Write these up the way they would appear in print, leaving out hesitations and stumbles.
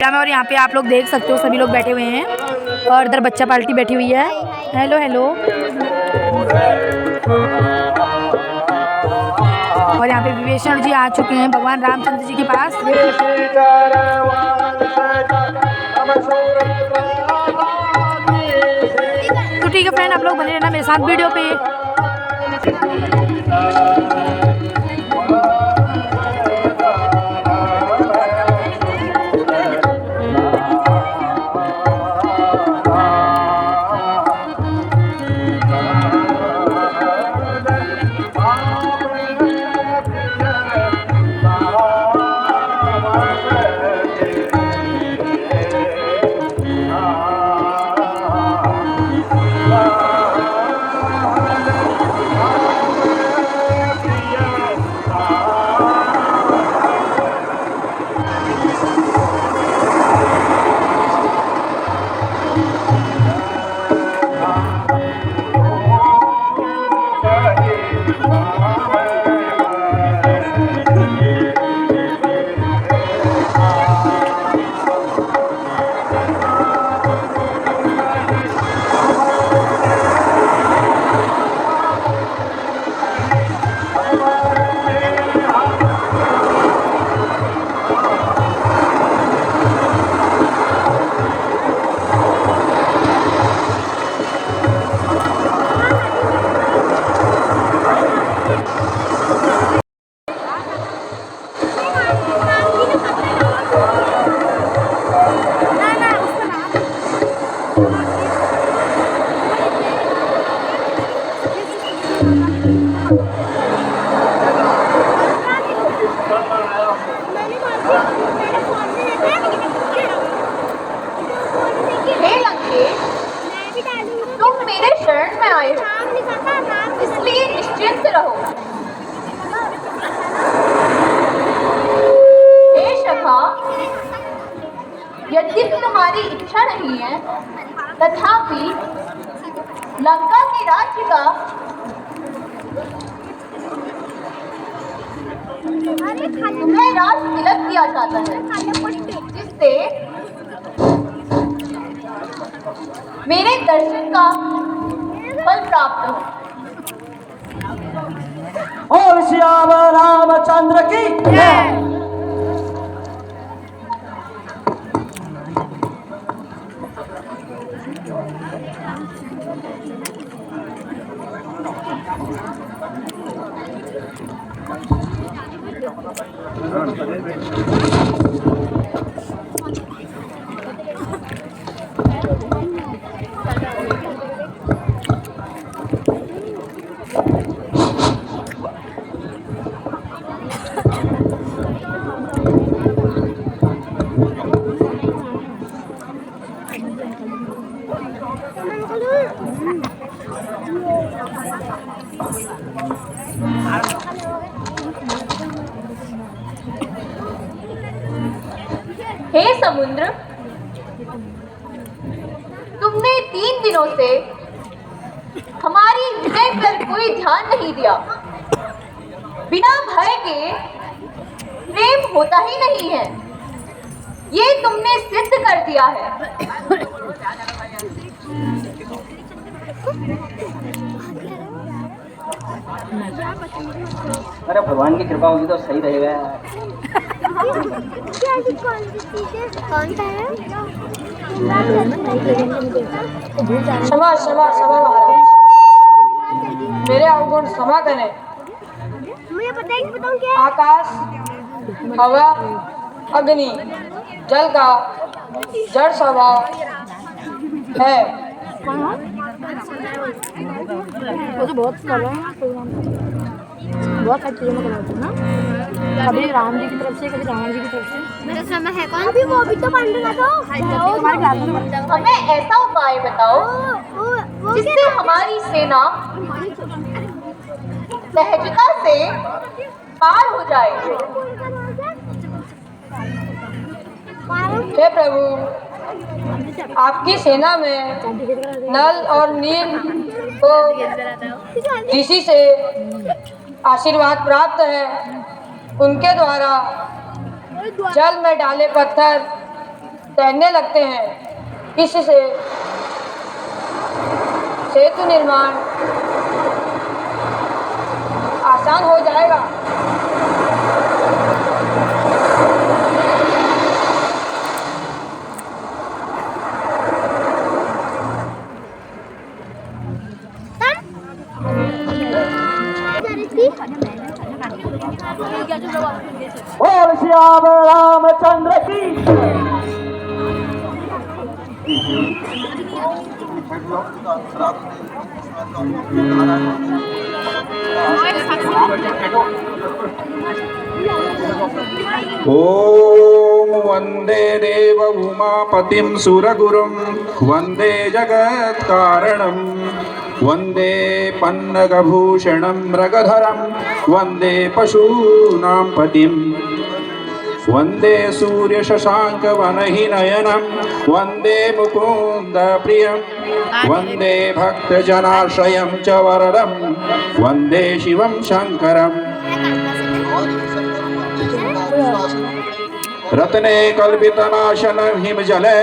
पूजा में। और यहाँ पे आप लोग देख सकते हो सभी लोग बैठे हुए हैं और इधर बच्चा पार्टी बैठी हुई है। Hello hello. और यहाँ पे विभीषण जी आ चुके हैं भगवान रामचंद्र जी के पास। तो ठीक है फ्रेंड, आप लोग बने रहना मेरे साथ वीडियो पे। तुम मेरे शरण में आए हो, इसलिए निश्चिंत रहो। हे सखा, यद्यपि तुम्हारी इच्छा नहीं है, तथापि लंका के राज्य का तुम्हें राज तिलक दिया जाता है, जिससे मेरे दर्शन का फल प्राप्त हो। और श्याम रामचंद्र की जय। हे समुद्र, तुमने 3 दिनों से हमारी विजय पर कोई ध्यान नहीं दिया। बिना भय के प्रेम होता ही नहीं है, ये तुमने सिद्ध कर दिया है। अरे भगवान की कृपा होगी तो सही रहेगा। क्षमा क्षमा क्षमा महाराज, मेरे अवगुण क्षमा करें। आकाश, हवा, अग्नि, जल का जड़ स्वभाव है। बहुत सारी चीज़ों में बनाते हैं ना, कभी राम जी की तरफ से, कभी रावण जी की तरफ से। मेरा समय है कौन भी, वो भी तो बंद ना दो। तुम्हारे क्लास में हमें ऐसा उपाय बताओ जिससे हमारी सेना सहजता से पार हो जाए। हे प्रभु, आपकी सेना में नल और नील को ऋषि से आशीर्वाद प्राप्त है। उनके द्वारा जल में डाले पत्थर तैरने लगते हैं। इससे सेतु निर्माण आसान हो जाएगा। बोल सियावर रामचंद्र की ओम वंदे देव उमापतिं सुरगुरुं वंदे जगत्कारणं वंदे पन्नगभूषणं मृगधरं वंदे पशूनां पतिं वंदे सूर्यशशाङ्कवनहिनयनं वंदे मुकुन्दप्रियं वंदे भक्तजनाश्रयं च वरदं वंदे शिवं शङ्करम् रत्ने कल्पितनाशनं हिमजले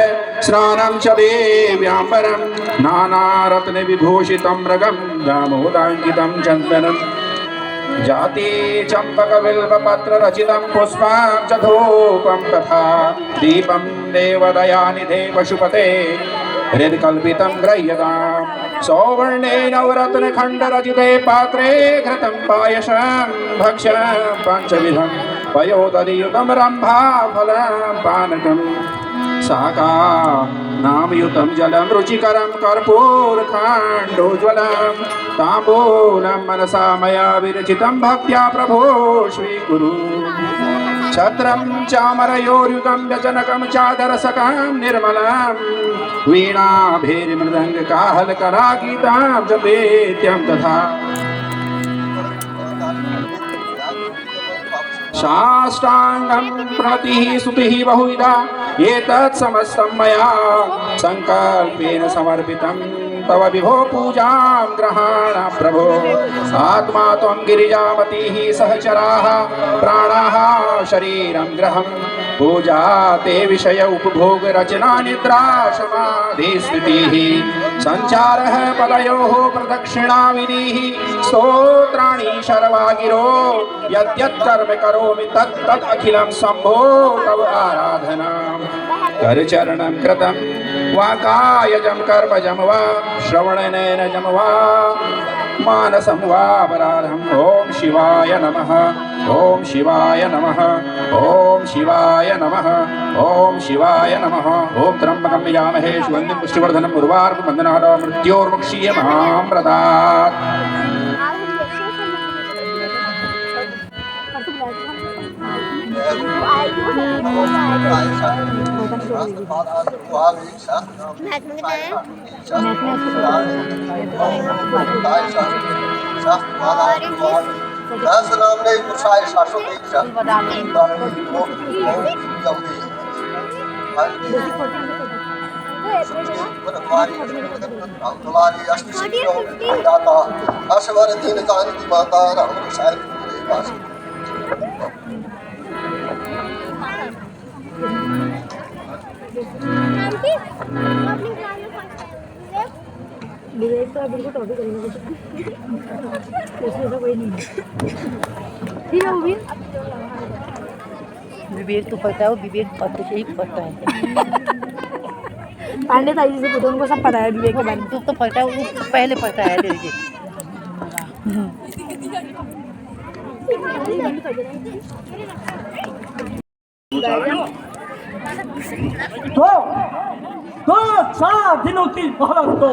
स्नानं च देव्याम्बरं नानारत्ने विभूषितं मृगं दामोदाङ्कितं चन्दनं जाति चम्पकबिल्वपत्र रचितं पुष्पं च धूपं तथा दीपं देवदयानिधे पशुपते हृत्कल्पितं गृह्यताम् सौवर्णे नवरत्नखण्डरचिते पात्रे घृतं पायसं भक्ष्यं पञ्चविधं पयोदधियुतं रम्भाफलं पानकं शाकानामयुतं जलं रुचिकरं कर्पूरकाण्डोज्ज्वलं ताम्बूलं मनसा मया विरचितं भक्त्या प्रभो स्वीकुरु छत्रं चामरयोर्युतं व्यजनकं चादरसकं निर्मलं वीणाभेरिमृदङ्गकाहलकलागीतां जपेत्यं तथा साष्टांगं प्रणतिः स्तुतिः बहुविधा एतत् समस्तं मया संकल्पेन समर्पितं तव विभो पूजां ग्रहाण प्रभो आत्मा त्वं गिरिजामतिः सहचराः प्राणाः शरीरं ग्रहं पूजा ते विषय उपभोग रचना निद्रा समाधि स्थितिः संचारः पदयोः प्रदक्षिणा विधिः स्तोत्राणि शर्वागिरो यद्यत् कर्म करोमि तत् तत् अखिलं शम्भो तव आराधनाम् करचरणं कृतं वा कायजं कर्मजं वा श्रवणनयनजं वा मानसं वा अपराधम् ॐ शिवाय नमः ॐ शिवाय नमः ॐ शिवाय नमः ॐ शिवाय नमः ॐ त्र्यम्बकं यजामहे सुगन्धिं पुष्टिवर्धनम् उर्वारुकं बन्धनात् मृत्योर्मुक्षीयमामृतात् विवेक तो बिल्कुल टॉपिक करेंगे ऐसा कोई नहीं ठीक है वो विवेक तो पता है, वो विवेक पता से ही पता है। पांडे ताई से पूछो, उनको सब पता है विवेक के बारे में। तो पता है, वो पहले पता है तेरे से। दो चार दिनों की मोहलत दो,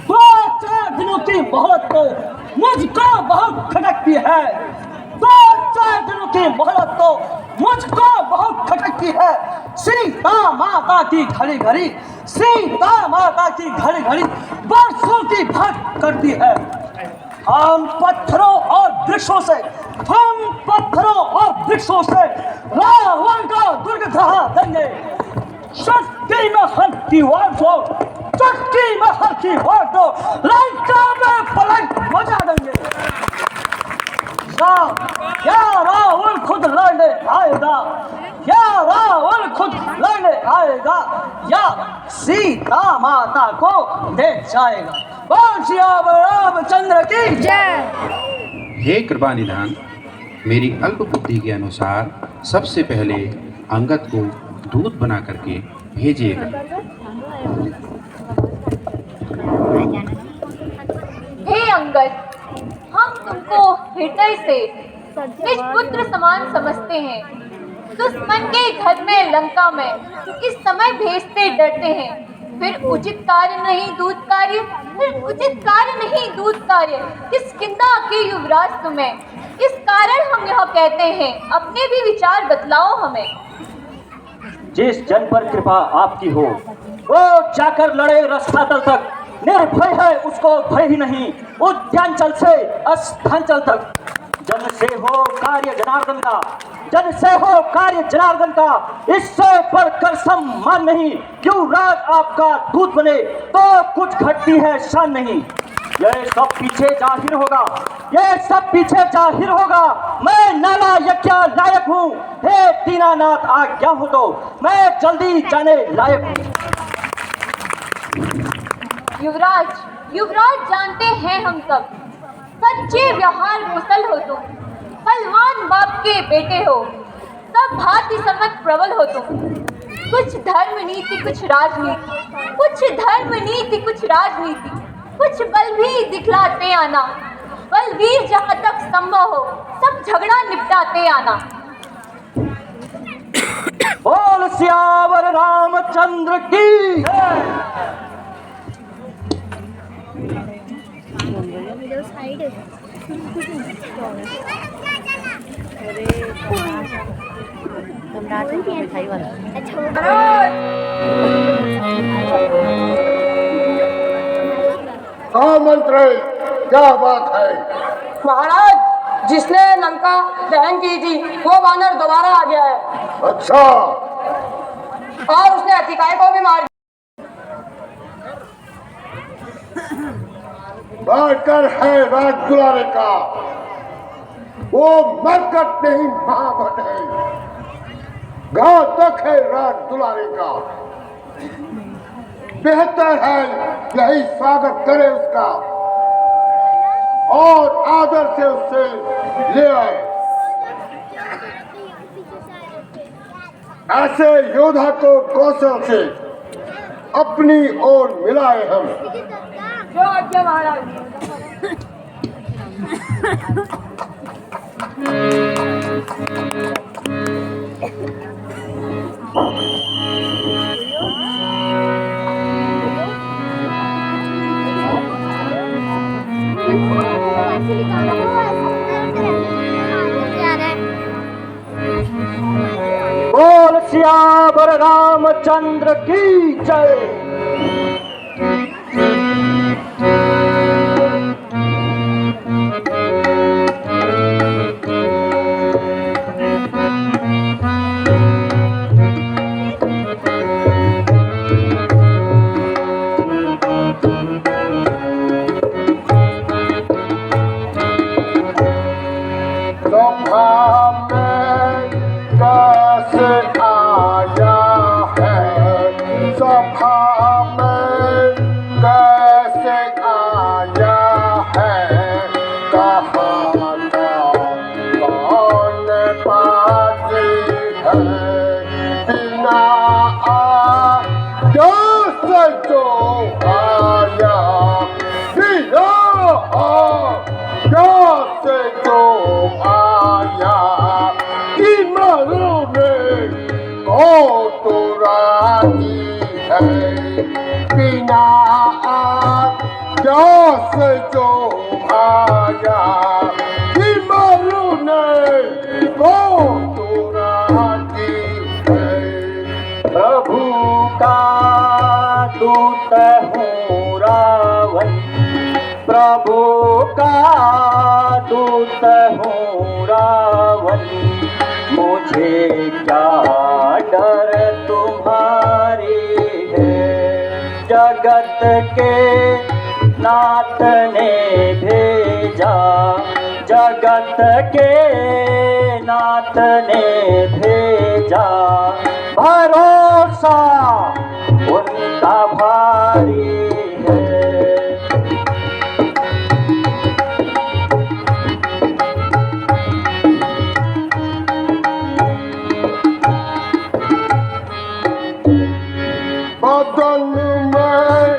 2-4 दिनों की मोहलत दो, मुझको बहुत खटकती है। 2-4 दिनों की मोहलत दो, मुझको बहुत खटकती है। सीता माता की घड़ी घड़ी, सीता माता की घड़ी घड़ी बरसों की भक्त करती है। हम पत्थरों और वृक्षों से रावण का दुर्ग ढहा देंगे। शक्ति में हर की वार दो, शक्ति में हर की वार दो, लंका में पलट मचा देंगे। या रावण खुद लड़ने आएगा, या रावण खुद लड़ने आएगा, या सीता माता को दे जाएगा। बोल सियावर रामचंद्र की जय। हे कृपा निधान, मेरी अल्प बुद्धि के अनुसार सबसे पहले अंगद को दूत बना करके भेजिएगा। हे अंगद, हम तुमको हृदय से निज पुत्र समान समझते हैं। दुश्मन के घर में, लंका में इस समय भेजते डरते हैं, फिर उचित कार्य नहीं दूत कार्य, फिर उचित कार्य नहीं दूत कार्य, किष्किंधा के युवराज तुम्हें। इस कारण हम यह कहते हैं, अपने भी विचार बतलाओ हमें। जिस जन पर कृपा आपकी हो वो जाकर लड़े रसातल तक, निर्भय है उसको भय ही नहीं, उद्यांचल से अस्थांचल तक। जन से हो कार्य जनार्दन का, जन से हो कार्य जनार्दन का, इससे बढ़कर सम्मान नहीं। क्यों राज आपका दूत बने तो कुछ घटती है शान नहीं। ये सब पीछे जाहिर होगा, ये सब पीछे जाहिर होगा, मैं नाला यज्ञ लायक हूँ। हे दीनानाथ आज्ञा हो तो मैं जल्दी जाने लायक हूँ। युवराज, युवराज जानते हैं हम सब, सच्चे व्यवहार कुशल हो तुम, बलवान बाप के बेटे हो, सब भांति सम्मत प्रबल हो तुम। कुछ धर्म नीति कुछ राजनीति, कुछ धर्म नीति कुछ राजनीति, कुछ बल भी दिखलाते आना। बलवीर जहाँ तक संभव हो सब झगड़ा निपटाते आना। बोल सियावर रामचंद्र की हाँ मंत्री, क्या बात है? महाराज, जिसने लंका दहन की थी वो वानर दोबारा आ गया है। अच्छा, और उसने अतिकाय को भी मार दिया। बढ़कर है राज दुलारे का, वो मरकट नहीं महाभट है, घातक है राज दुलारे का। बेहतर है यही स्वागत करे उसका और आदर से उससे ले आए। ऐसे योद्धा को कौशल से अपनी ओर मिलाए हम। जो आज्ञा महाराज। बोल सियावर रामचंद्र की जय। प्रभु का दूत हूँ रावण, प्रभु का दूत हूँ रावण, मुझे क्या डर तुम्हारी है। जगत के नाथ ने भेजा, जगत के नाथ ने भेजा, भरोसा उनका भारी है। बदन में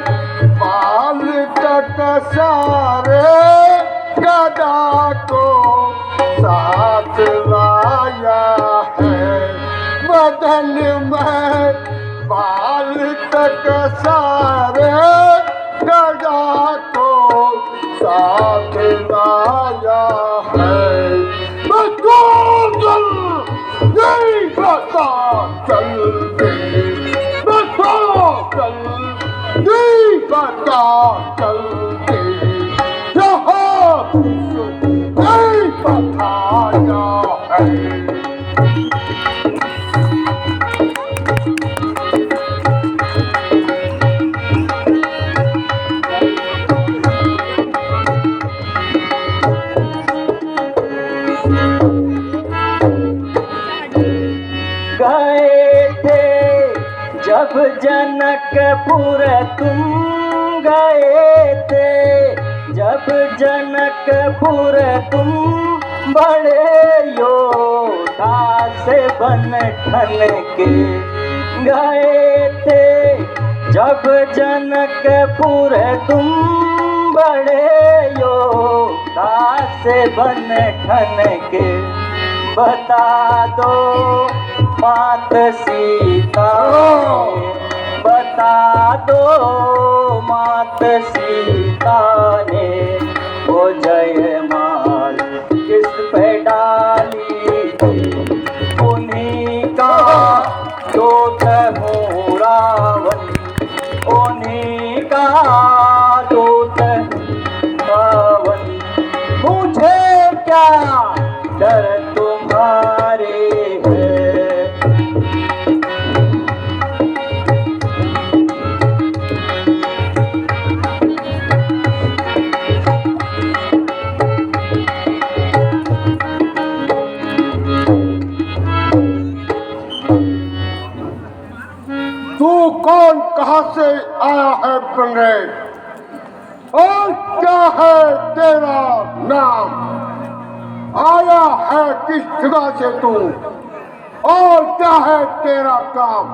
बाल कटसारे गदा को साथ लाया है। बदन में बाल कटसारे गदा को साथ लाया है। बच्चों चल नहीं पता चलते, नहीं पता चलते, जहाँ नहीं पताया है। गए थे जब जनकपुर तुम गए थे, जब जनकपुर तुम बड़े योद्धा से बन ठन के गए थे। जब जनकपुर तुम बड़े योद्धा से बन ठन के, बता दो मात सीता ने, बता दो मात सीता ने, वो जयमाल किस पे डाली थी। उन्हीं का दूत हूँ रावण, उन्हीं का दूत रावण। मुझे क्या डर तुम्हारे है। तू कौन, कहाँ से आया है बने, और क्या है तेरा नाम? आया है किस जगह से तू, और क्या है तेरा काम?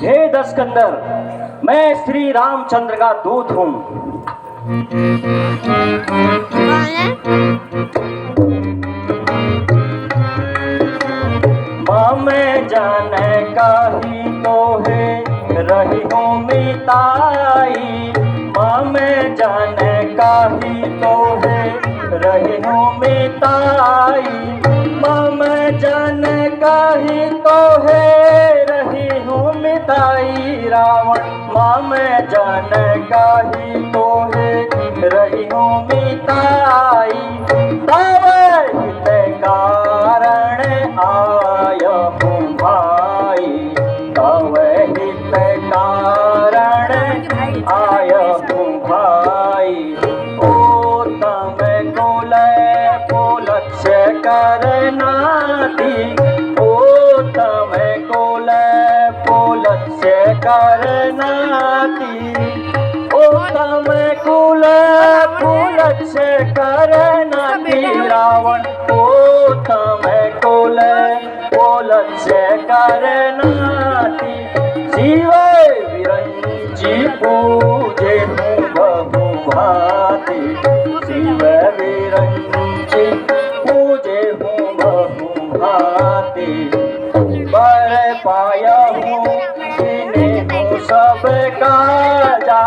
हे दशकंदर, मैं श्री रामचंद्र का दूत हूँ। कौन है? मैं जाने का ही तो है रही हूँ मिताई, मैं जाने का ही तो है रही हूँ मिताई, मैं जाने का ही तो है रही हूँ मिताई। रावण मैं जाने का ही तो है रही हूँ मिताई, तब हित कारण आया हूँ भाई, तब हित कारण आया हूँ भाई। ओ तम को लक्ष्य करना थी, ओ तम को लक्ष्य करना थी, ओ तम को लक्ष्य करना थी। रावण ओ तम को लक्ष्य करना थी। शिव विरंची पूजे हूँ बहु भांति, शिव विरंची पूजे हूँ बहु भांति। बर पाया हूँ इन्हें हूँ सब काजा,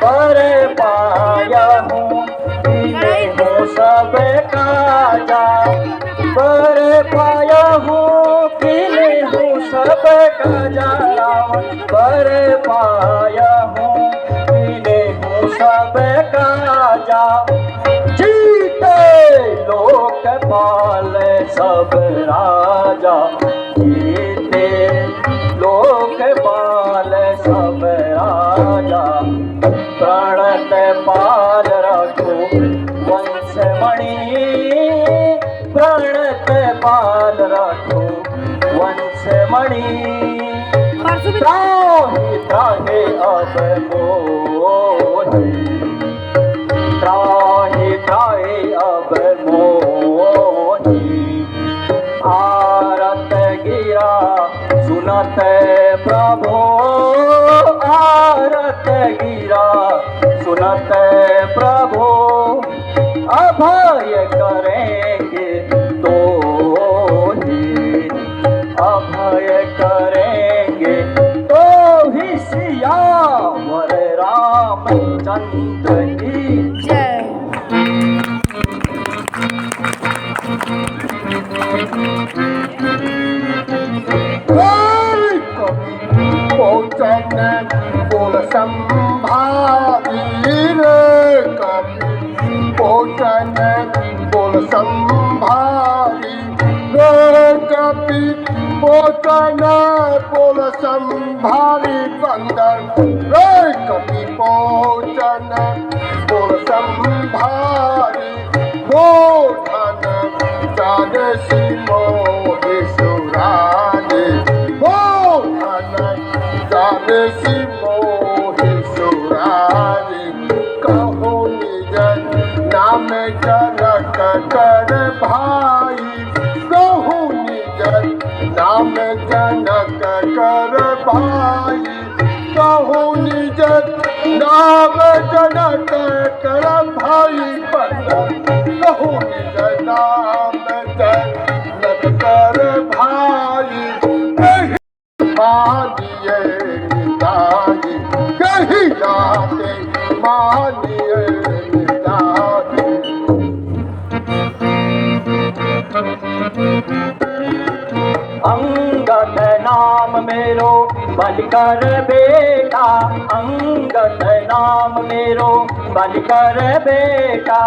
बर पाया हूँ इन्हें हूँ सब काजा, बर पाया हूँ इन्हें हूँ सब काजा। रावण बर पाया हूँ इन्हें हूँ सब काजा। जीते लोकपाल सब राजा, जीते लोकपाल सब राजा। प्रणत पाल रखो वंश मणि त्राहि त्राहि अब मोहि, त्राहि त्राहि अब मोहि। आरत गिरा सुनत प्रभो, आरत गिरा सुनत प्रभो। अभय करेंगे तो ही, अभय करेंगे तो ही सियावर रामचंद्र की जय। भोजन बोल संभारी रे कवि, भोजन बोल संभारी रे कवि, भोजन बोल संभारी बंदर रे कवि, भोजन बोल संभारी मोधन जाने सी मोहि सुरारी, मोधन जाने सी मोहि सुरारी। कहो निज नाम जनक कर भाई, कहो निज नाम जनक कर भाई, कहो निज नाम जनक कर भाई बंदर, कहो निज नाम जनक कर भाई। मानिए निताई, कही जाते मानिए निताई। अंगद नाम मेरो बलिकर बेटा, अंगद नाम मेरो बलिकर बेटा।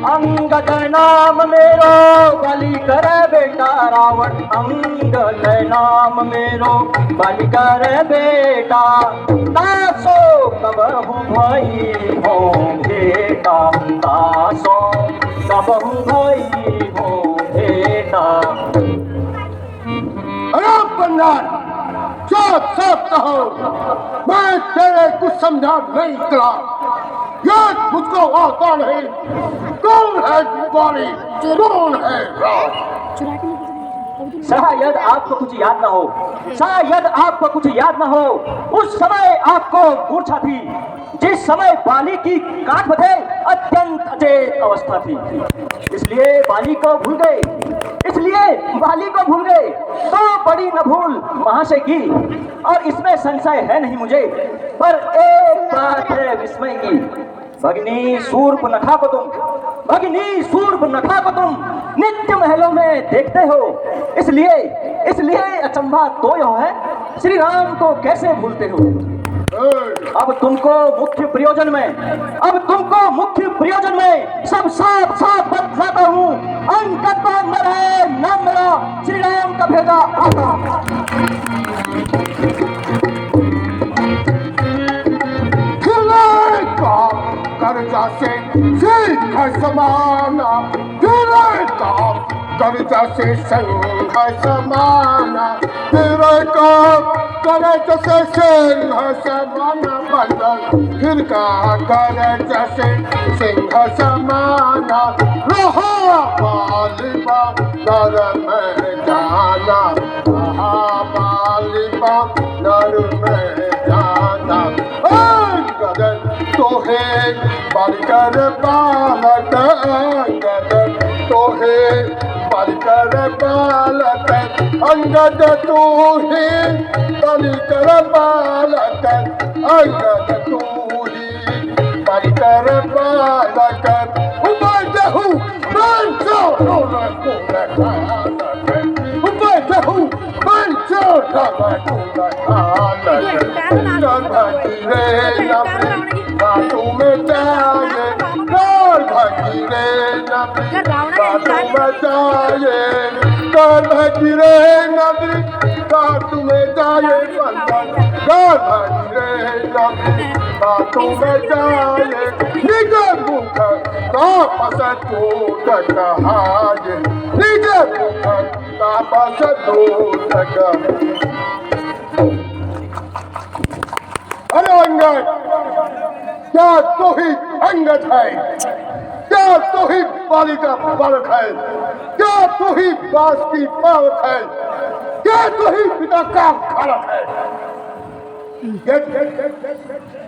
अंगद नाम मेरो बलिकर बेटा, रावण अंगद नाम मेरो बलिकर बेटा। तासो कबहु भई हो भेटा, तासो कबहु भई हो भेटा। अरे बंदर, जो सब कहो, मैं तेरे कुछ समझा नहीं निकला। ये मुझको आता नहीं, कौन है जुबानी, कौन है राज। शायद आपको कुछ याद न हो, शायद आपको कुछ याद न हो। उस समय आपको मूर्छा थी, जिस समय बाली की काट बधे अत्यंत अचेत अवस्था थी, इसलिए बाली को भूल गए, इसलिए बाली को भूल गए। तो बड़ी न भूल महाशय की, और इसमें संशय है नहीं मुझे। पर एक बात है विस्मय की, भगिनी शूर्पनखा को तुम, भगिनी शूर्पनखा को तुम नित्य महलों में देखते हो, इसलिए अचंभा तो यह है, श्री राम को कैसे भूलते हो। अब तुमको मुख्य प्रयोजन में, अब तुमको मुख्य प्रयोजन में सब साफ साफ बतलाता हूँ। अंगद को मरे नम्र श्री राम का भेजा आता। कर्जा से सिंह समाना, तेरे काम कर्जा से सिंह समाना, तेरे काम कर्जा से सिंह समाना बंदर, फिर का कर्जा से सिंह समाना। रहा बालिबा नर में जाना, रहा बालिबा नर में जाना। गदन तो है बलकर बालक, गदन तो है बलकर बालक, अंगद तू ही बलकर बालक, अंगद तू ही बलकर बालक। उबैदहु बंचो रोना को लखालक, उबैदहु बंचो रोना को लखालक। बातों में जाए कर भगी रे नबी, बातों में जाए कर भगी रे नबी, बातों में जाए बंदर कर भगी रे नबी, बातों में जाए। निज मुख तापस टूट कहाए, निज मुख तापस टूट कहाए। अंगद, क्या तू ही अंगद है? क्या तू ही बाली का बालक है? क्या तू ही बास की पावक है? क्या तू ही पिता का खालक है?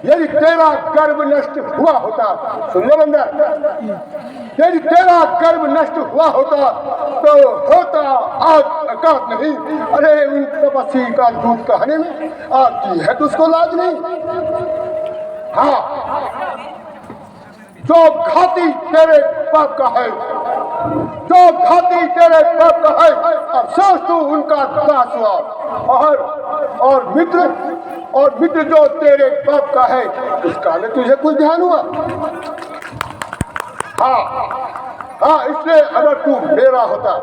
यदि तेरा गर्व नष्ट हुआ होता, सुन लो बंदा, यदि तेरा गर्व नष्ट हुआ होता तो होता आज अकात नहीं। अरे उन तपस्वी का दूध कहने में आपकी है तो उसको लाज नहीं। हाँ, जो घाती तेरे पाप का है, जो घाती तेरे पाप का है, अफसोस तू उनका दास हुआ। और मित्र जो तेरे पाप का है, उसका में तुझे कुछ ध्यान हुआ? हाँ, इसलिए अगर तू मेरा होता,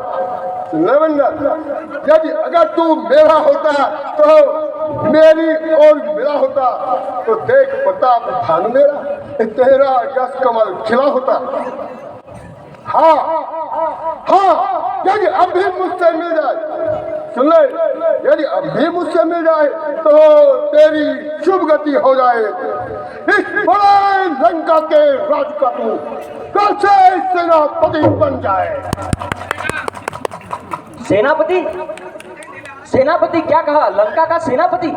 यदि अगर तू मेरा होता तो मेरी और मेरा होता तो देख प्रताप भानु मेरा, तेरा यश कमल खिला होता। हाँ, यदि अब भी मुझसे मिल जाए, सुन ले, यदि अब भी मुझसे मिल जाए तो तेरी शुभ गति हो जाए। इस बड़े लंका के राज का तू कैसे सेनापति बन जाए? सेनापति? सेनापति क्या कहा? लंका का सेनापति?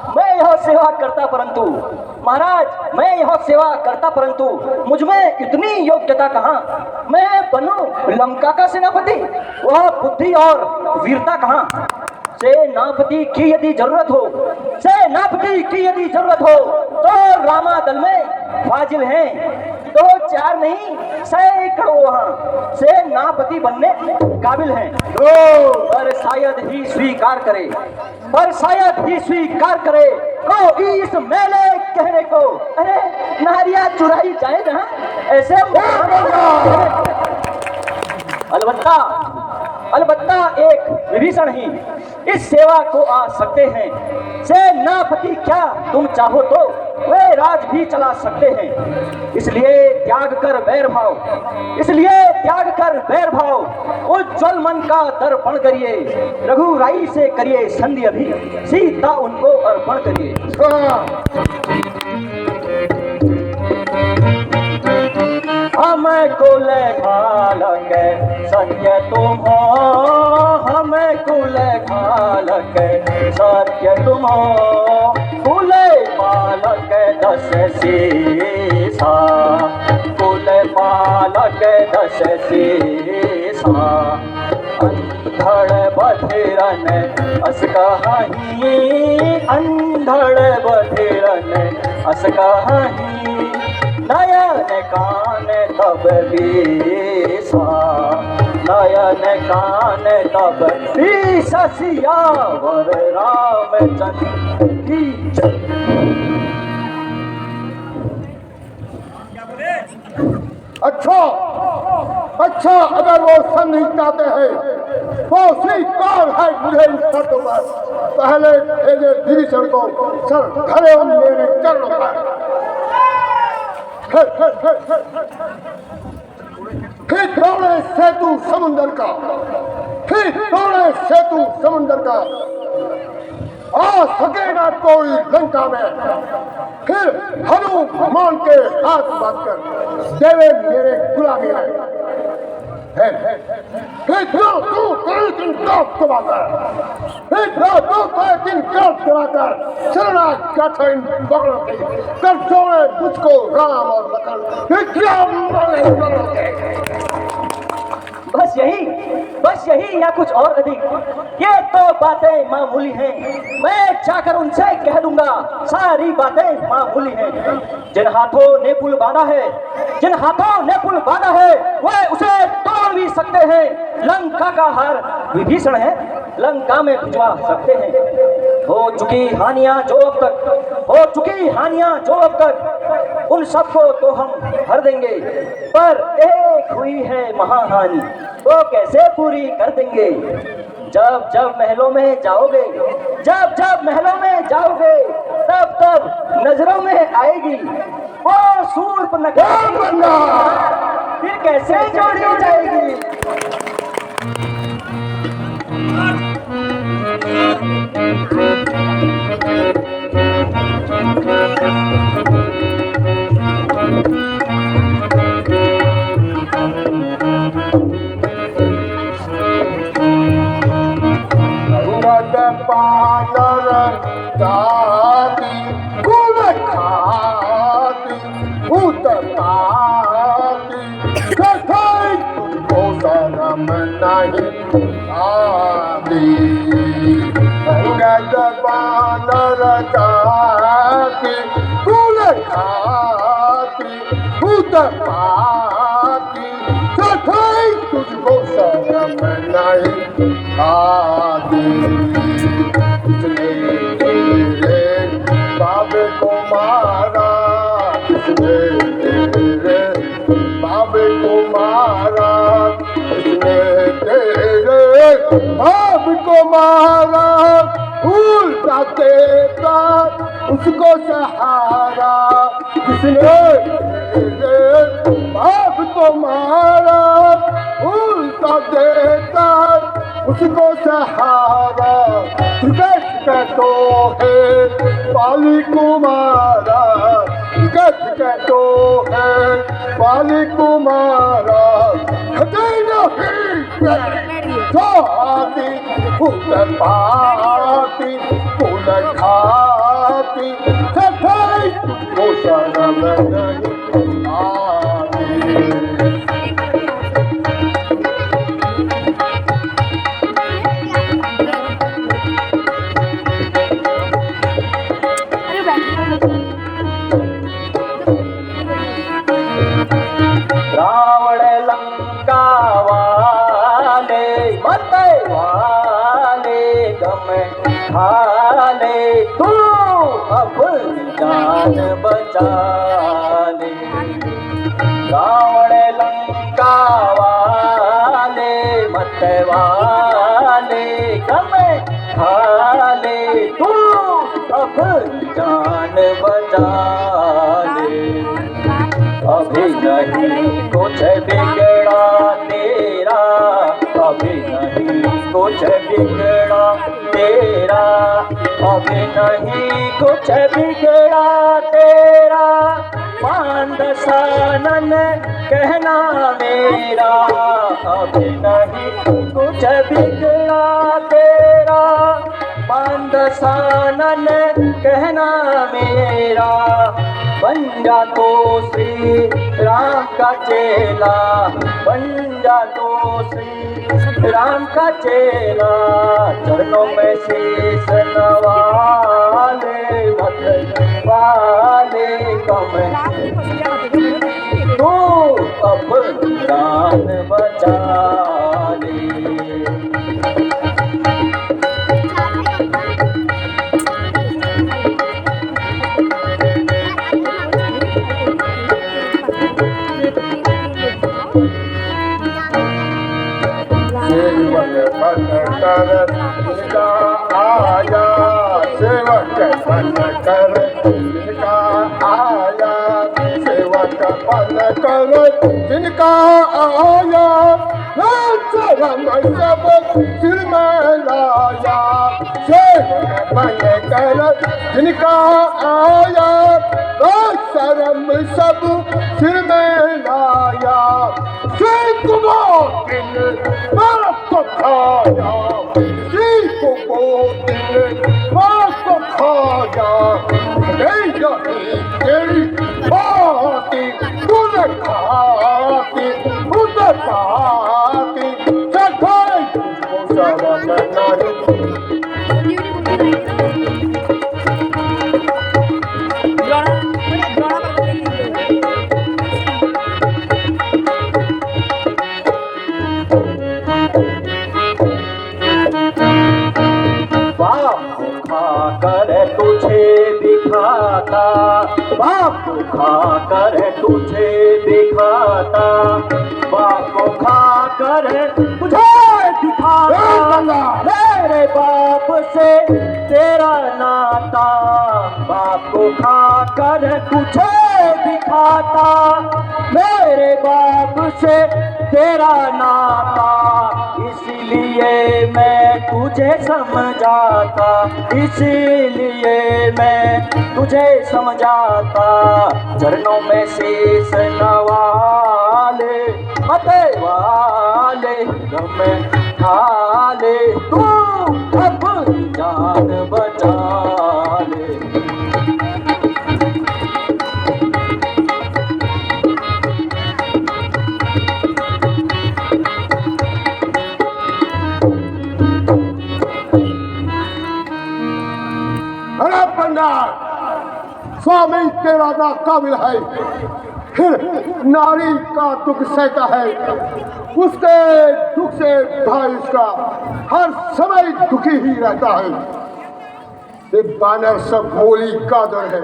मैं यह सेवा करता परंतु महाराज, मैं यह सेवा करता परंतु मुझ में इतनी योग्यता कहाँ? मैं बनूं लंका का सेनापति? वह बुद्धि और वीरता कहाँ? सेनापति की यदि जरूरत हो, सेनापति की यदि जरूरत हो तो रामा दल में फाजिल हैं, दो चार नहीं सैकड़ों वहां सेनापति बनने काबिल हैं। पर शायद ही स्वीकार करे, पर शायद ही स्वीकार करे को इस मेले कहने को। अरे नारिया चुराई जाए जहां ऐसे अलबत्ता एक विभीषण ही इस सेवा को आ सकते हैं। सेनापति क्या तुम चाहो तो वे राज भी चला सकते हैं। इसलिए त्याग कर बैर भाव, इसलिए त्याग कर बैर भाव, उज्ज्वल मन का दर्पण करिए, रघुराई से करिए संधि, अभी सीता उनको अर्पण करिए। हमें कुल घालक सत्य तुम हो, हमें कुल घालक सत्य तुम हो, कुल पालक दस सीसा, कुल पालक दस सीसा, अंधड़ बधिरन अस कहीं, अंधड़ बधिरन अस कहीं, नयन कान तब बीसा, नयन कान तब बीसा, सियावर रामचंद्र की जय। अच्छा, अगर वो संधि चाहते हैं वो स्वीकार है मुझे इस शर्तों पर। पहले भेजे विभीषण को सर धरे मेरे चरणों पर, फिर तोड़े सेतु समुंदर का, फिर तोड़े सेतु समुंदर का, आ सकेगा कोई लंका में, फिर हनुमान के हाथ बांधकर देवे मेरे गुलामी है। फिर तू तेरे दिन काट दबाकर, फिर तू तेरे दिन काट दबाकर शरणागत इन बगलों की कर जोड़े मुझको राम और लखन, फिर क्या बस यही या कुछ और अधिक? ये तो बातें मामूली हैं, मैं जाकर उनसे कह दूंगा सारी बातें मामूली हैं। जिन हाथों ने पुल बांधा है, जिन हाथों ने पुल बांधा है वह उसे तोड़ भी सकते हैं। लंका का हार विभीषण है, लंका में भिजवा सकते हैं। हो चुकी हानियां जो अब तक, हो चुकी हानियां जो अब तक, उन सबको तो हम भर देंगे, पर एक हुई है महाहानि, वो कैसे पूरी कर देंगे? जब जब महलों में जाओगे, जब जब महलों में जाओगे, तब तब नजरों में आएगी वो शूर्पणखा, फिर कैसे जोड़ी जाएगी? जाती कुल खाती उत्पाती कथाई तुमको शर्म नहीं आती अंगद बानर जाती कुल खाती उत्पाती कथाई तुझको शर्म नहीं आती किसने तेरे बाप को मारा किसने तेरे बाप को मारा किसने तेरे बाप को मारा उल्टा देता उसको सहारा किसने तेरे बाप को मारा उल्टा देता उसको सहारा गज तो है पाली कुमारा गज तो है पाली कुमारा खाती फूल पाती फूल खाती सफाई तुमको शर्म नहीं आती रावण लंका वाले मते वाले गम खाले तू अब जान बचा ले रावण लंका वाले मते वाले गम खाले तू अब जान बचा ले अभी नहीं कुछ बिगड़ा तेरा अभी नहीं कुछ बिगड़ा तेरा अभी नहीं कुछ बिगड़ा तेरा मानदसानन कहना मेरा अभी नहीं कुछ बिगड़ा तेरा मानदसानन कहना मेरा बन जा तो श्री राम का चेला बन जा तो श्री राम का चेला चरणों में शीश नवाले मत वाले कम तू अब जान बचा ले इनका आया सेवक बन कर इनका आया सेवक बन कर जिनका आया शर्म सब सिर में लाया सेवक बन कर जिनका आया शर्म सब सिर में लाया बाप को खाया को बाप को खाया नहीं तेरी बाती तुल खाती उधर पाती सखाई तुझको शर्म नहीं कर तुझे दिखाता बाप को खा कर तुझे दिखाता बाप को खा कर तुझे दिखाता मेरे बाप से तेरा नाता बाप को खा कर तुझे दिखाता मेरे बाप से तेरा नाता इसलिए मैं तुझे समझाता इसीलिए मैं तुझे समझाता चरणों में शीश नवाले मते वाले गम खाले तू अब जान बचा अरे पंडा, स्वामी तेरा ना काबिल है, फिर नारी का दुख सहता है, उसके दुख से भाई उसका हर समय दुखी ही रहता है। ये बानर सब होली कादर है,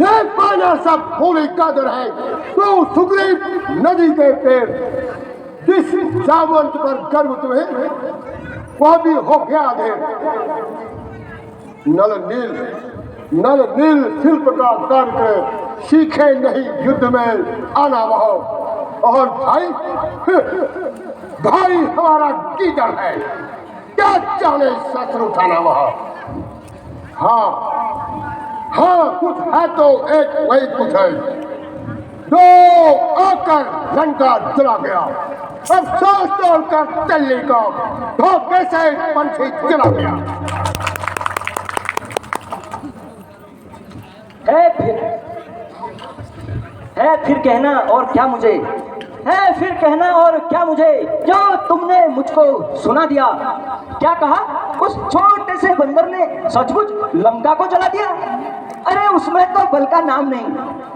ये बानर सब होली कादर है। तो सुग्रीव नदी के पेड़ जिस जावंत पर गर्व तुम्हें, वह भी हो गया है। नल नील शिल्प का कार्य सीखे नहीं युद्ध में आना वह, और भाई हमारा कीचड़ है, क्या जाने शस्त्र उठाना वह। हाँ कुछ है तो एक वही कुछ है जो आकर लंका चला गया। अब सोच तोड़कर दिल्ली को धोखे से पंछी चला गया। है फिर कहना और क्या मुझे, है फिर कहना और क्या मुझे, जो तुमने मुझको सुना दिया। क्या कहा? उस छोटे से बंदर ने सचमुच लंका को जला दिया? अरे उसमें तो बल का नाम नहीं,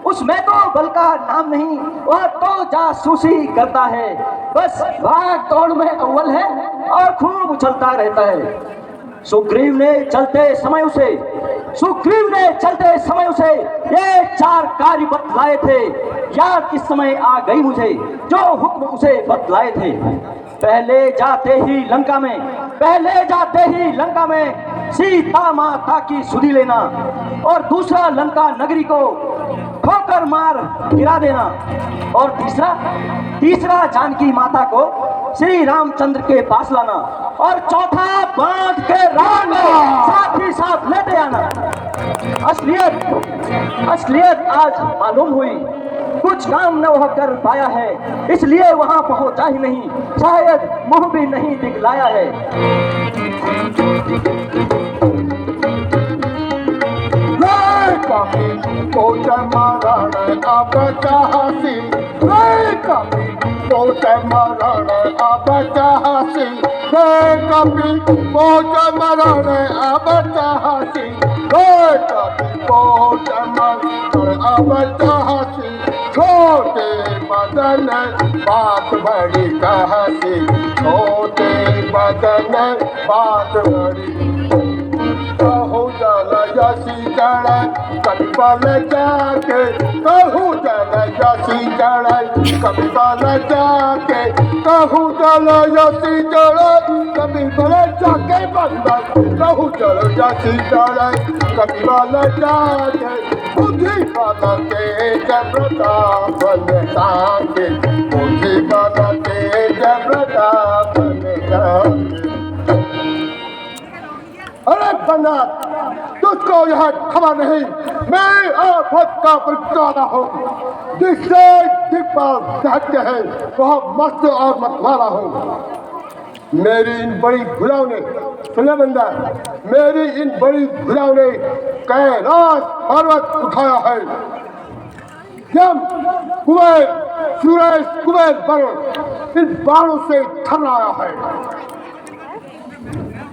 उसमें तो बल का नाम नहीं, वह तो जासूसी करता है, बस भाग दौड़ में अव्वल है और खूब उछलता रहता है। सुग्रीव ने चलते समय उसे ये 4 कार्य बतलाए थे, याद इस समय आ गई मुझे जो हुक्म उसे बतलाए थे। पहले जाते ही लंका में सीता माता की सुधि लेना, और दूसरा लंका नगरी को ठोकर मार गिरा देना, और तीसरा जानकी माता को श्री रामचंद्र के पास लाना, और चौथा बांध के राम साथ ही साथ लेते आना। असलियत आज मालूम हुई, कुछ काम न वह कर पाया है, इसलिए वहां पहुंचा ही नहीं, शायद मुंह भी नहीं दिखलाया है। छोटे बदन बात बड़ी कहती, छोटे बदन बात बड़ी कहूँ जल जसी चढ़े कभी पल जाके, कहूँ जल जसी चढ़े कभी पल जाके, कहूँ जल जसी चढ़े कभी पल जाके बंदर, कहूँ जल जसी चढ़े कभी पल जाके, बुद्धि बल तेज प्रताप ताके, बुद्धि बल तेज प्रताप ताके। अरे बंदा, तुझको यह खबर नहीं, मैं आफत का प्रकारा हूँ, जिससे दिग्पाल कहते हैं वह मस्त और मतवाला हूँ। मेरी इन बड़ी भुलाओं ने, सुना बंदा, मेरी इन बड़ी भुलाओं ने कैलाश पर्वत उठाया है। यम, कुबेर, सूरज, कुबेर वरुण इन बाणों से थर्राया है।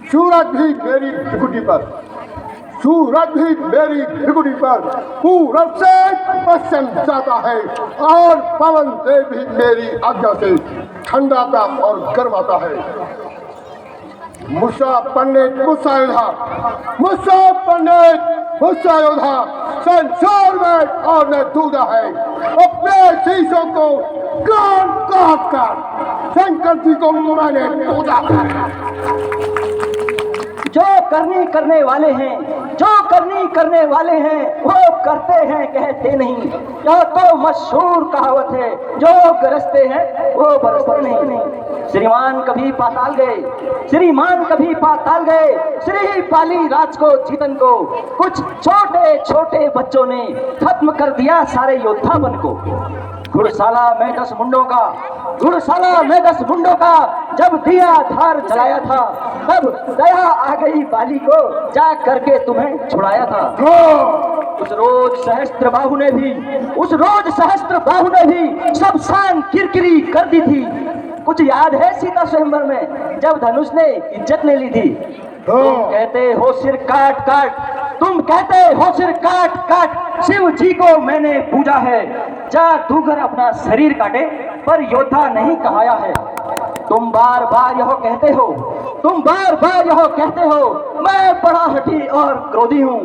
सूरज भी मेरी भृकुटी पर पूरब से पश्चिम जाता है, और पवन देव भी मेरी आज्ञा से ठंडाता और गर्माता है। मुसा पंडित मुसा योद्धा संसार में और न दूधा है, अपने शीशों को काट कर शंकर जी को मैंने पूजा है। जो करने वाले हैं वो करते हैं, कहते नहीं। यह तो मशहूर कहावत है, जो गरजते हैं वो बरसते नहीं। श्रीमान कभी पाताल गए, श्री पाली राज को जीतन को कुछ छोटे छोटे बच्चों ने खत्म कर दिया सारे योद्धापन को। घुड़साला में 10 मुंडों का जब दिया धार जलाया था, तब दया आ गई बाली को, जा करके तुम्हें छुड़ाया था। उस रोज सहस्त्र बाहु ने भी सब शान किरकिरी कर दी थी। कुछ याद है सीता स्वयंवर में जब धनुष ने इज्जत ले ली थी? तुम कहते हो सिर काट तुम कहते हो सिर काट काट शिव जी को मैंने पूजा है। जादूगर अपना शरीर काटे पर योद्धा नहीं कहाया है। तुम बार बार यह कहते हो, तुम बार बार यह कहते हो मैं बड़ा हठी और क्रोधी हूँ।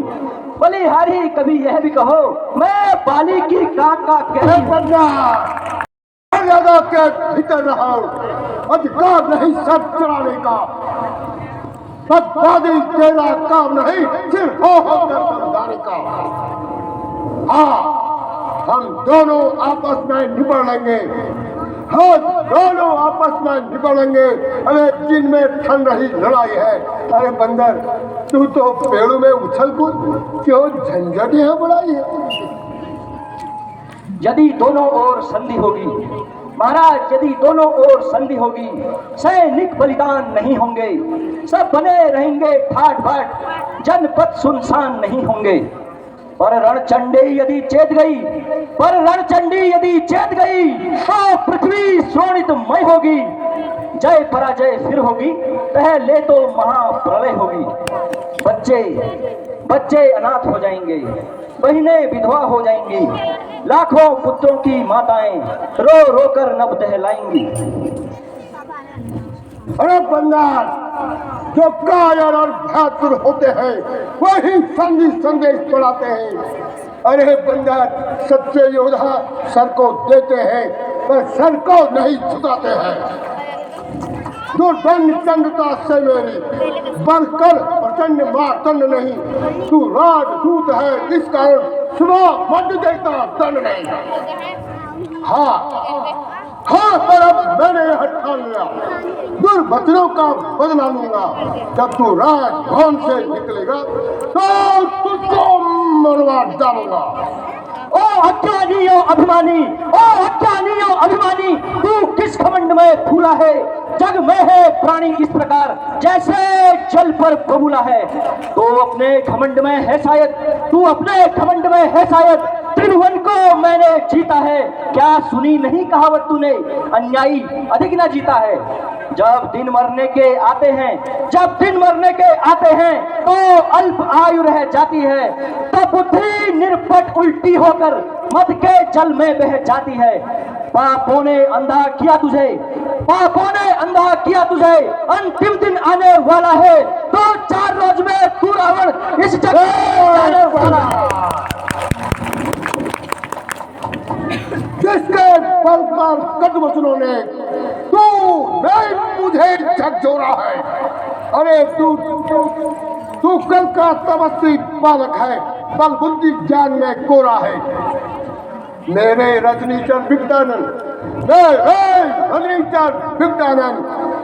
बलिहारी कभी यह भी कहो मैं बाली की काका कहती हूँ। मर्यादा के भीतर रहो, अधिकार नहीं सब चलाने का। बदमाशी तेरा काम नहीं, सिर्फ हो कर समझाने का। हाँ, हम दोनों आपस में निपट लेंगे, हम दोनों आपस में निपट लेंगे। अरे दिन में ठन रही लड़ाई है। अरे बंदर, तू तो पेड़ों में उछल कूद, क्यों झंझट यहाँ बढ़ाई है? यदि दोनों ओर संधि होगी महाराज, यदि दोनों ओर संधि होगी, सैनिक बलिदान नहीं होंगे, सब बने रहेंगे ठाट बाट, जनपद सुनसान नहीं होंगे। पर रणचंडी यदि चेत गई, पर रणचंडी यदि चेत गई तो पृथ्वी शोणितमय होगी। जय पराजय फिर होगी, पहले तो महाप्रलय होगी। बच्चे बच्चे अनाथ हो जाएंगे, बहनें विधवा हो जाएंगी, लाखों पुत्रों की माताएं रो रो कर नभ दहलाएंगी। अरे बंगाल, जो कायर और बहादुर होते हैं वही संधि संदेश बढ़ाते हैं। अरे बंगाल, सच्चे योद्धा सर को देते हैं पर सर को नहीं झुकाते हैं। दुर्दंड चंद्रता से मेरी बढ़कर प्रचंड मातंड नहीं, तू राजदूत है इस कारण सुबह मध्य देता दंड नहीं। हाँ हाँ, पर अब मैंने यह ठान लिया, दुर्वचनों का बदला लूंगा। जब तू राजभवन से निकलेगा तो तुझको मरवा डालूंगा। ओ अज्ञानियों अभिमानी, ओ अज्ञानियों अभिमानी, तू किस घमंड में फूला है? जग में है प्राणी इस प्रकार जैसे जल पर बबूला है। तो अपने घमंड में है शायद, तू अपने घमंड में है शायद, त्रिभुवन को मैंने जीता है। क्या सुनी नहीं कहावत तूने, अन्यायी अधिक न जीता है। जब दिन मरने के आते हैं, जब दिन मरने के आते हैं तो अल्प आयु रह जाती है, तब बुद्धि निरपट उल्टी होकर मद के जल में बह जाती है। पापों ने अंधा किया तुझे, पापों ने अंधा किया तुझे, अंतिम दिन आने वाला है तो 4 रोज में तू रावण इस जगह जाने वाला है। जिसके बल पर कदमचनों ने तू नहीं मुझे झकझोरा है। अरे तू कल का तपस्वी बालक है, बल बुद्धि ज्ञान में कोरा है। मेरे रजनीचर विज्ञानंद, रजनीचर विज्ञानंद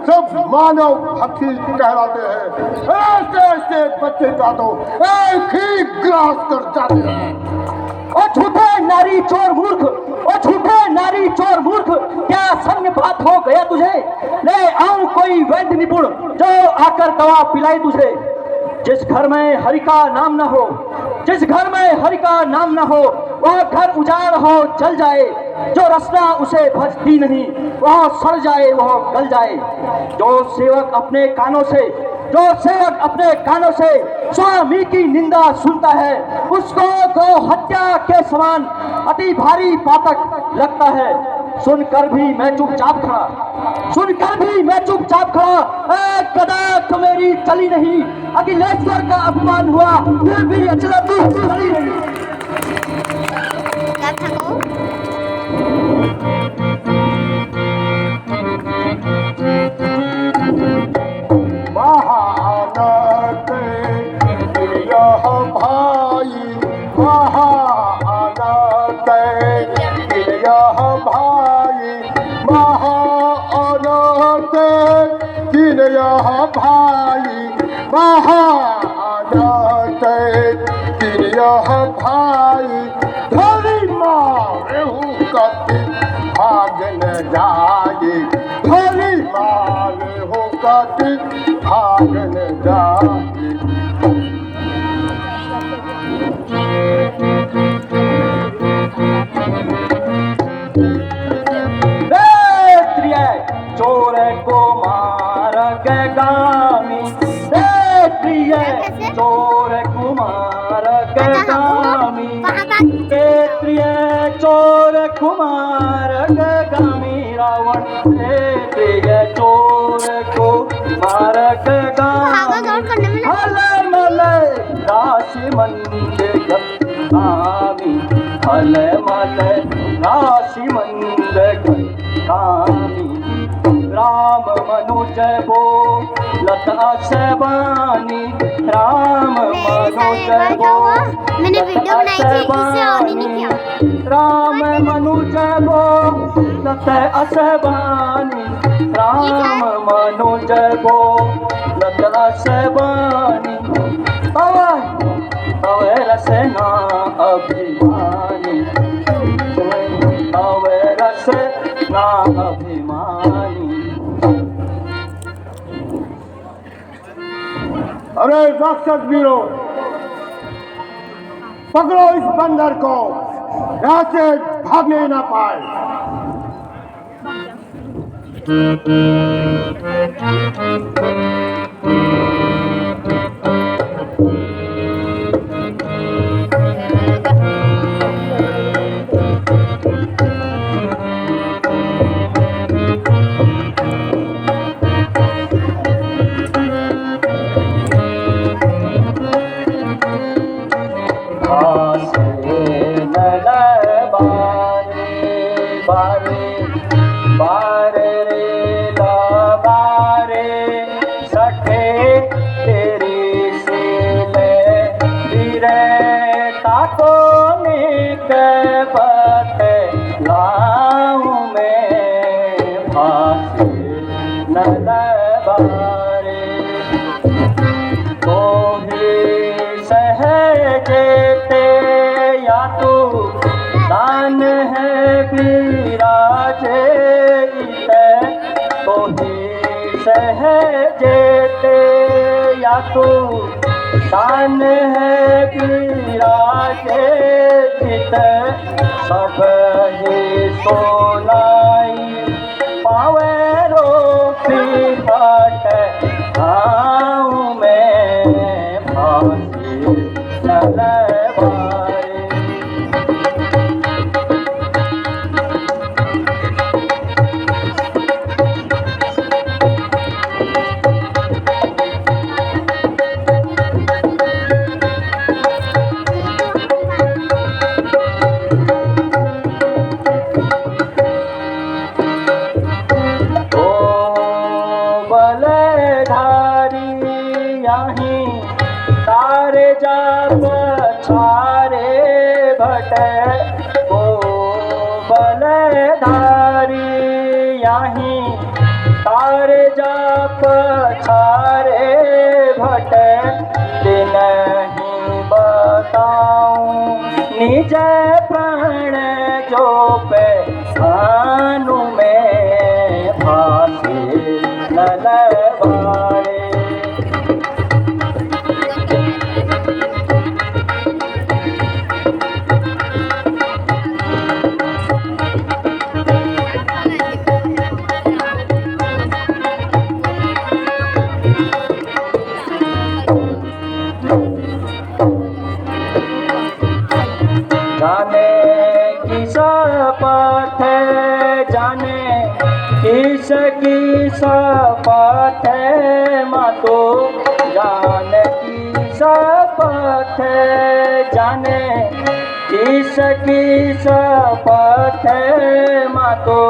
सब मानव भक्ति कहलाते हैं। ऐसे ऐसे बच्चे का तो एक ही ग्रास कर जाते हैं। और झूठे नारी चोर मूर्ख, और झूठे नारी चोर मूर्ख, क्या सन्य बात हो गया तुझे? ले आऊं कोई वैद्य निपुण जो आकर दवा पिलाए तुझे। जिस घर में हरि का नाम न हो, जिस घर में हरि का नाम न हो, वह घर उजाड़ हो जल जाए। जो रसना उसे भजती नहीं, वह सड़ जाए वह गल जाए। जो सेवक अपने कानों से, जो सेवक अपने कानों से स्वामी की निंदा सुनता है, उसको गो हत्या के समान अति भारी पातक लगता है। सुनकर भी मैं चुपचाप खड़ा, सुनकर भी मैं चुपचाप खड़ा। कदा मेरी चली नहीं, अखिलेश्वर का अपमान हुआ फिर भी अचला तू चली नहीं। महानत यह भाई, महानत यह भाई, महानत यह भाई, महानत यह भाई। धरी मारे हूँ कति भाग न जाए, धरी मारे हूँ कति भाग न जाए। चोर को मार के गामी, प्रिय चोर को मार प्रिय चोर को मारक भागा दौड़ करने में हल मल राशि मंद कामी हल मल राशि मंद कामी राम मनुज बो लत असबानी राम मनुज बो मैंने वीडियो बनाई थी इसे ऑन ही नहीं किया। राम मनुज बो लत असबानी राम मनुज बो लत असबानी तव रसना अभिमानी तव रसना अभिमानी। अरे राक्षस वीरों, पकड़ो इस बंदर को, यहाँ से भागने ना पाए। बारे रे ला बारे सखे तेरी सीले धीरे ताको निक पते लाऊं मैं फांसी नल बारे तो ही सहजेते या तू दान है विराजे तो ही सहजेते या तू दान है विराजे सब ही सोनाई पावे रोटी हट आऊं मैं फांसी नलवारे। तारे जाप छारे भटे ओ बलधारी यहीं तारे जाप छारे भटे दिन ही बताऊं निज प्राण जो पे आनु में फांसी नलवारे। जाने किस पथ जाने किस पथ मातो जाने किस पथ जाने किस पथ मातो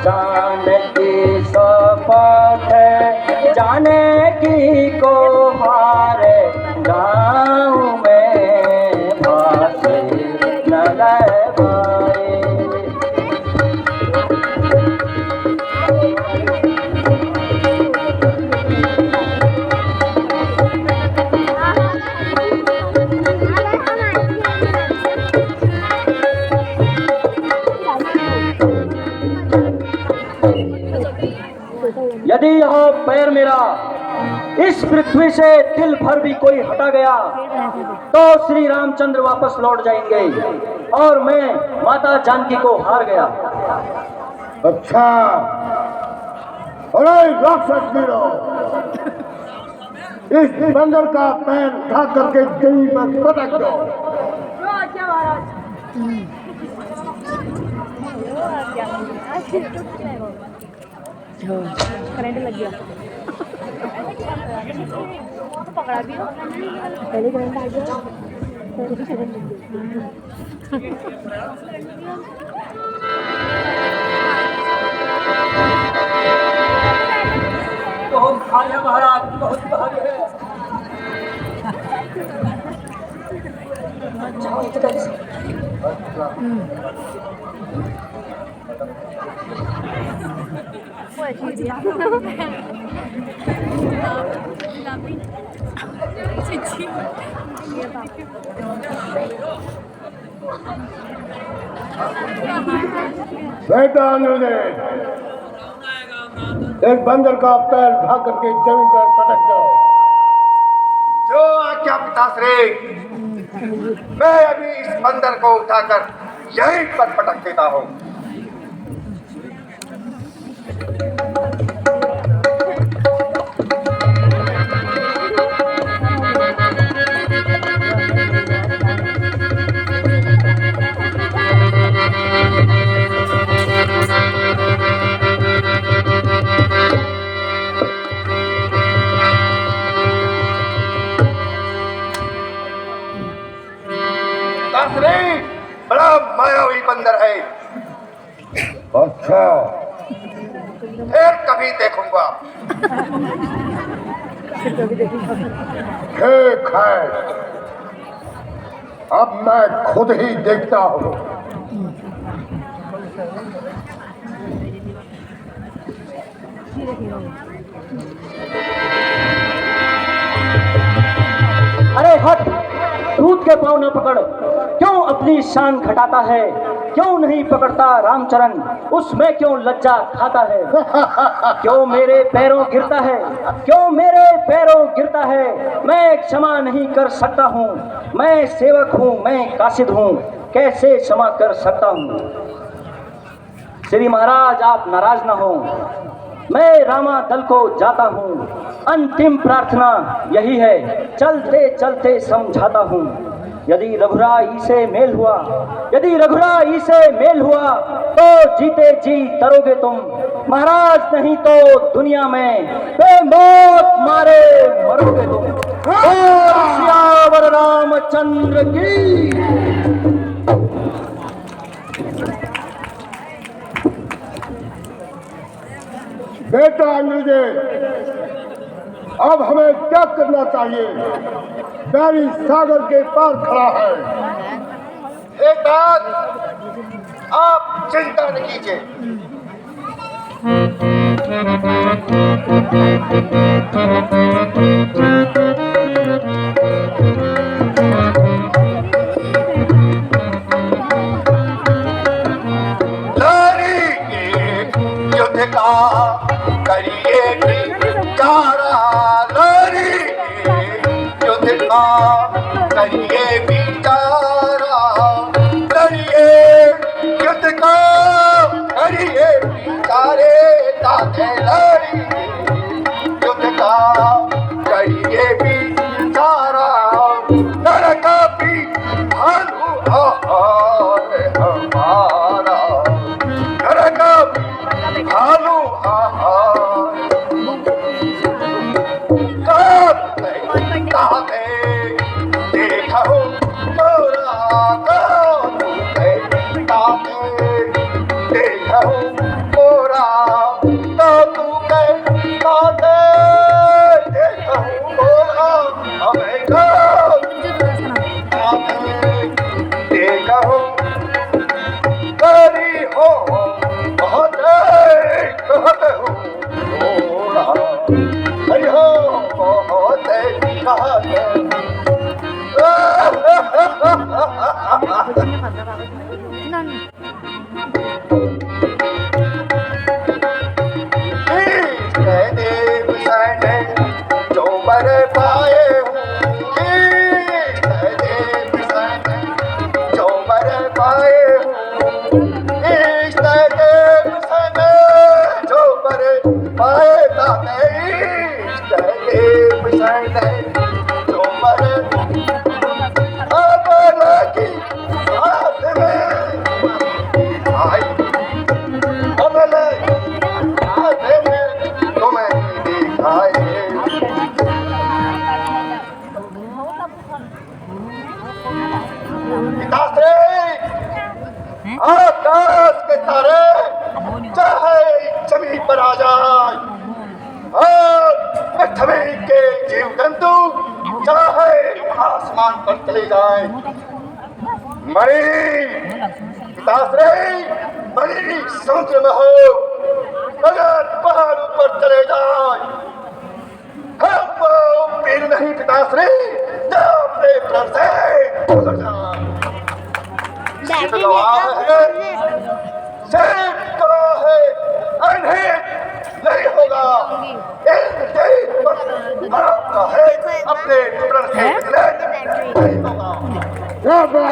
जाने किस पथ जाने की को हारे गाँव में फांसी नलवारे। यदि यह पैर मेरा इस पृथ्वी से दिल भर भी कोई हटा गया तो श्री रामचंद्र वापस लौट जाएंगे और मैं माता जानकी को हार गया। अच्छा, अरे राक्षस वीरों, इस बंदर का पैर उठा करके जमीन पर पटक दो। करंट लग गया तो पकड़ा भी हो पहले करंट आ गया फिर भी करंट लग बहुत भारी है महाराज, बहुत भारी है। बेटा अनुज, एक बंदर का पैर उठा करके जमीन पर पटक जाओ। जो आज्ञा पिताश्री, मैं अभी इस बंदर को उठाकर यहीं पर पटक देता हूँ। पिताश्री, बड़ा मायावी बंदर है। अच्छा, फिर कभी देखूंगा। ठीक है, अब मैं खुद ही देखता हूँ। अरे हट, दूध के पाँव न पकड़। क्यों अपनी शान घटाता है? क्यों नहीं पकड़ता रामचरण? उसमें क्यों लज्जा खाता है? क्यों मेरे पैरों गिरता है? क्यों मेरे पैरों गिरता है? मैं क्षमा नहीं कर सकता हूँ। मैं सेवक हूँ, मैं कासिद हूँ, कैसे क्षमा कर सकता हूँ? श्री महाराज, आप नाराज न हो। मैं रामा दल को जाता हूँ। अंतिम प्रार्थना यही है, चलते चलते समझाता हूँ। यदि रघुराई से मेल हुआ, यदि रघुराई से मेल हुआ, तो जीते जी तरोगे तुम महाराज, नहीं तो दुनिया में बेमौत मारे मरोगे तुम। सियावर रामचंद्र की। बेटा अनुज, अब हमें क्या करना चाहिए? बैरी सागर के पार खड़ा है। एक बात, आप चिंता न कीजिए। लड़ेंगे युद्ध का करिए विचारा, लड़ेंगे युद्ध का करिए विचारा, लड़िए युद्ध का करिए विचारे, ताते लड़िए युद्ध का करिए विचारा, नरक भी भालू आहार हमारा, नरक भी भालू आहार। ताते देखो तोरा ताते देखो तोरा, तो तू ताते देखो तोरा, हमें देखो करी हो बहुत कहते हो तोरा, हरि हो बहुत देव सैने जो बर पाए हूँ, देव सैने जो बर पाए हूँ, देव सैने जो बर पाए ताते, देव सैने जो बर की साथ में पिताश्री, आकाश के तारे चाहे जमीन पर आ जाए और पृथ्वी के जीव जंतु चाहे आसमान पर चले जाए, मरी पिताश्री मरी समुद्र में हो, अगर पहाड़ों पर चले जाए हम वो पीर नहीं पिताश्री जो अपने प्राण से गुजर जाए। डैडी नहीं होगा आपका है अपने प्राण से नहीं होगा।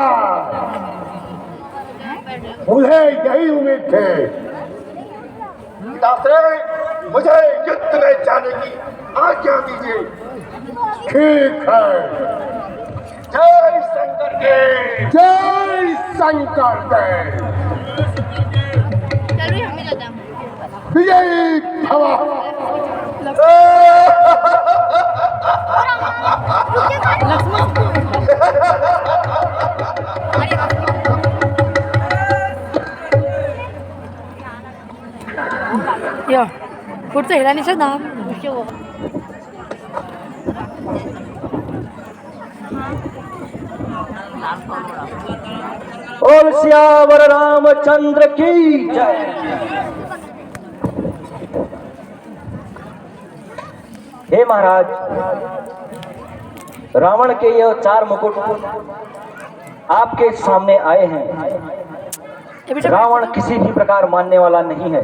मुझे यही उम्मीद थी। पिताश्री मुझे युद्ध में जाने की आज्ञा दीजिए। ठीक है, जय शंकर के। जय शंकर के। विजयी भव। Yo, पुढचं हिला निशा ना बोल सियावर रामचंद्र की जय। हे महाराज, रावण के ये 4 मुकुट आपके सामने आए हैं। रावण किसी भी प्रकार मानने वाला नहीं है।